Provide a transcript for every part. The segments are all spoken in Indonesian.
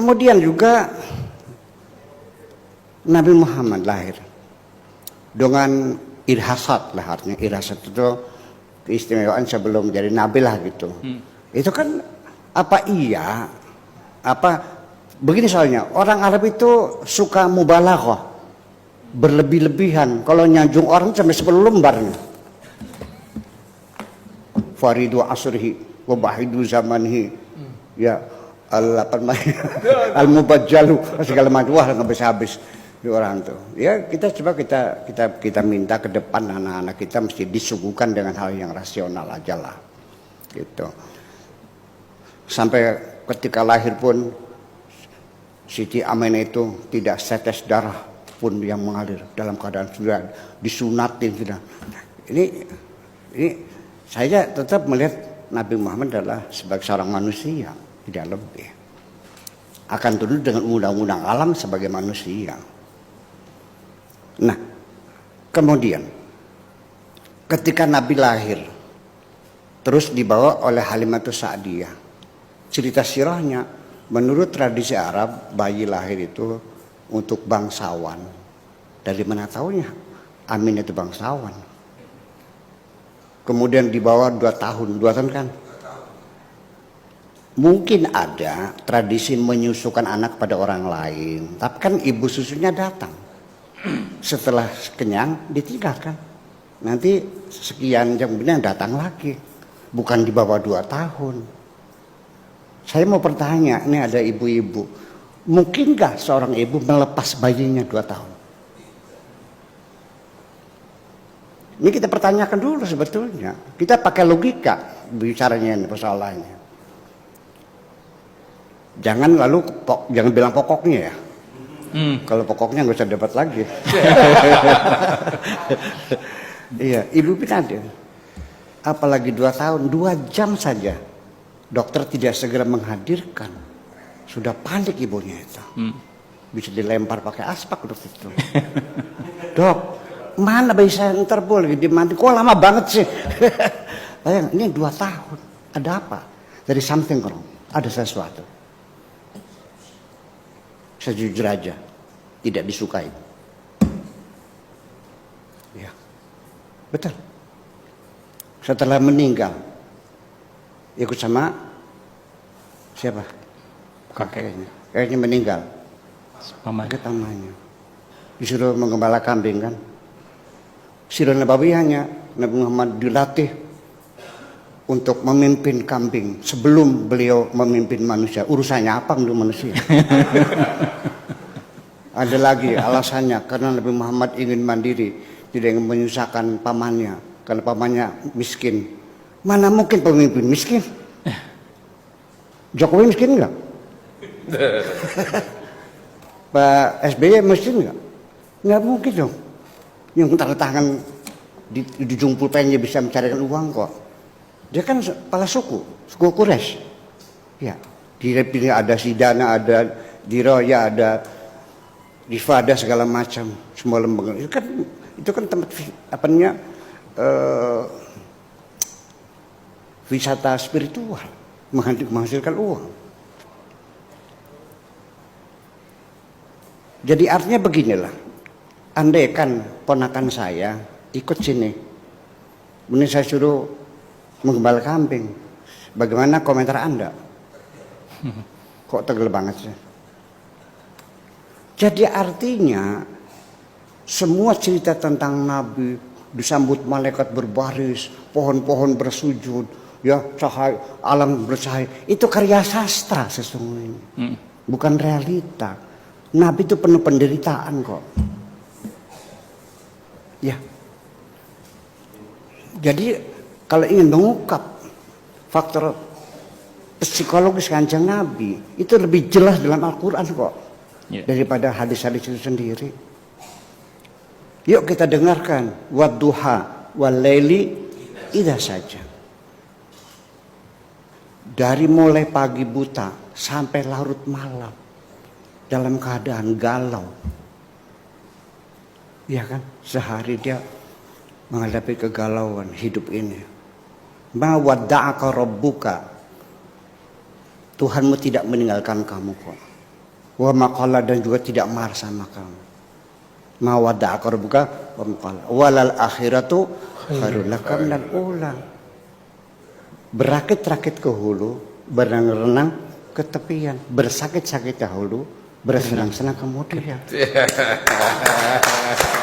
Kemudian juga Nabi Muhammad lahir dengan irhasat lah, artinya irhasat itu keistimewaan sebelum jadi nabi lah gitu. Itu kan begini soalnya orang Arab itu suka mubalaghah, berlebih-lebihan. Kalau nyanjung orang sampai 10 lembar. Faridu asrihi wa bahidu zamanihi. Ya al-mubajjalu segala macam, wah nggak habis di orang tuh. Ya kita coba kita minta ke depan anak-anak kita mesti disuguhkan dengan hal yang rasional aja lah, gitu. Sampai ketika lahir pun Siti Aminah itu tidak setes darah pun yang mengalir, dalam keadaan sudah disunatin sudah. Ini saya tetap melihat Nabi Muhammad adalah sebagai seorang manusia. Tidak lebih. Akan tunduk dengan undang-undang alam sebagai manusia. Nah, kemudian ketika Nabi lahir, terus dibawa oleh Halimatus Sa'diyah. Cerita sirahnya, menurut tradisi Arab, bayi lahir itu untuk bangsawan. Dari mana taunya? Amin itu bangsawan. Kemudian dibawa 2 tahun kan? Mungkin ada tradisi menyusukan anak pada orang lain, tapi kan ibu susunya datang. Setelah kenyang ditinggalkan. Nanti sekian jam kemudian datang lagi, bukan di bawah 2 tahun. Saya mau bertanya, ini ada ibu-ibu, mungkinkah seorang ibu melepas bayinya 2 tahun? Ini kita pertanyakan dulu sebetulnya. Kita pakai logika bicaranya ini persoalannya. Jangan jangan bilang pokoknya ya. Kalau pokoknya nggak usah debat lagi. Iya, ibu ada. Apalagi 2 tahun, 2 jam saja. Dokter tidak segera menghadirkan. Sudah panik ibunya itu. Bisa dilempar pakai aspak dokter itu. Dok, mana bayi saya ntar boleh dimandi? Kok lama banget sih? Bayang, ini 2 tahun. Ada apa? Dari something wrong. Ada sesuatu. Sejujur aja, tidak disukai. Ya, betul. Setelah meninggal, ikut sama siapa? Kakeknya meninggal. Pamannya. Disuruh menggembala kambing kan. Sirah Nabawi hanya Nabi Muhammad dilatih untuk memimpin kambing sebelum beliau memimpin manusia. Urusannya apa untuk manusia? Ada lagi alasannya karena Nabi Muhammad ingin mandiri, tidak ingin menyusahkan pamannya karena pamannya miskin. Mana mungkin pemimpin miskin? Jokowi miskin enggak? Pak SBY miskin enggak? Enggak mungkin dong. Yang tanda tangan di jungkul pennya bisa mencarikan uang kok. Dia kan kepala suku Quraisy. Ya, di ada Sidana, ada Diroya, ada Rifada segala macam, semua lembaga. Itu kan tempat wisata spiritual, menghasilkan uang. Jadi artinya beginilah. Andai kan ponakan saya ikut sini, kemudian saya suruh menggembala kambing, bagaimana komentar Anda? Kok tegel banget sih? Jadi artinya semua cerita tentang Nabi disambut malaikat berbaris, pohon-pohon bersujud, ya cahaya alam bercahaya, itu karya sastra sesungguhnya, bukan realita. Nabi itu penuh penderitaan kok. Ya. Jadi kalau ingin mengungkap faktor psikologis Kanjeng Nabi itu lebih jelas dalam Al-Quran kok daripada hadis-hadis itu sendiri. Yuk kita dengarkan wadduha walaili idza saja. Dari mulai pagi buta sampai larut malam dalam keadaan galau. Ya kan, sehari dia menghadapi kegalauan hidup ini. Ma wadda'aka rabbuka. Tuhanmu tidak meninggalkan kamu kok. Wa maqala dan juga tidak marah sama kamu. Ma wada'aka rabbuka wa maqala. Walal akhiratu khairul laka minal ula. Berakit-rakit ke hulu, berenang-renang ke tepian, bersakit-sakit dahulu, bersenang-senang kemudian.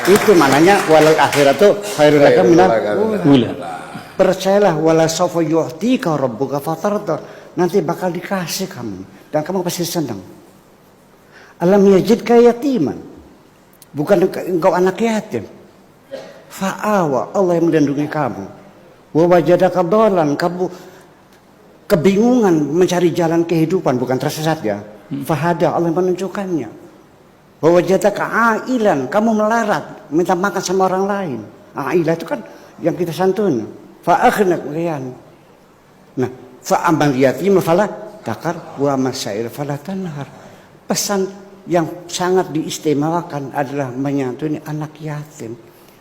Itu maknanya walal akhiratu khairul laka minal ula. Percayalah wala sawfa yu'tika rabbuka fatarda. Nanti bakal dikasih kamu dan kamu pasti senang. Alam yajidka yatiman. Bukan engkau anak yatim. Fa'awa, Allah yang melindungi kamu. Wa wajadaka dhalan, kamu kebingungan mencari jalan kehidupan, bukan tersesat ya. Fahada, Allah yang menunjukkannya. Wa wajadaka ailan, kamu melarat, minta makan sama orang lain. Ailah itu kan yang kita santun. Fa'akhna kalian. Nah, fa'amal yatim fala takar wa masail fala tanhar. Pesan yang sangat diistimewakan adalah menyantuni anak yatim.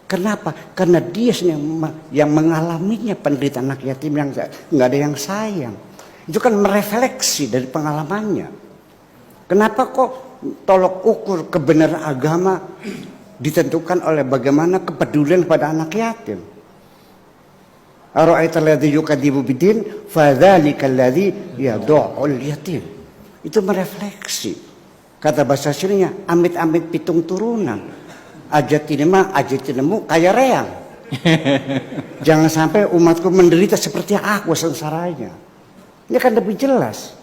Kenapa? Karena dia yang mengalaminya, penderitaan anak yatim yang nggak ada yang sayang. Itu kan merefleksi dari pengalamannya. Kenapa kok tolok ukur kebenaran agama ditentukan oleh bagaimana kepedulian pada anak yatim? Ara'aital ladzi yukadzibu biddin fadzalikal ladzi yad'ul yatim. Itu merefleksi. Kata bahasa sininya, amit-amit pitung turunan. Ajat tinemu kaya reang. Jangan sampai umatku menderita seperti aku sengsaranya. Ini kan lebih jelas.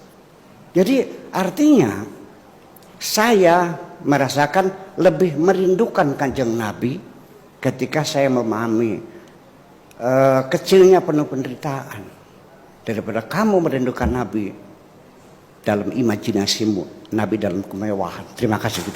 Jadi artinya saya merasakan lebih merindukan Kanjeng Nabi ketika saya memahami kecilnya penuh penderitaan daripada kamu merindukan Nabi dalam imajinasimu, Nabi dalam kemewahan. Terima kasih.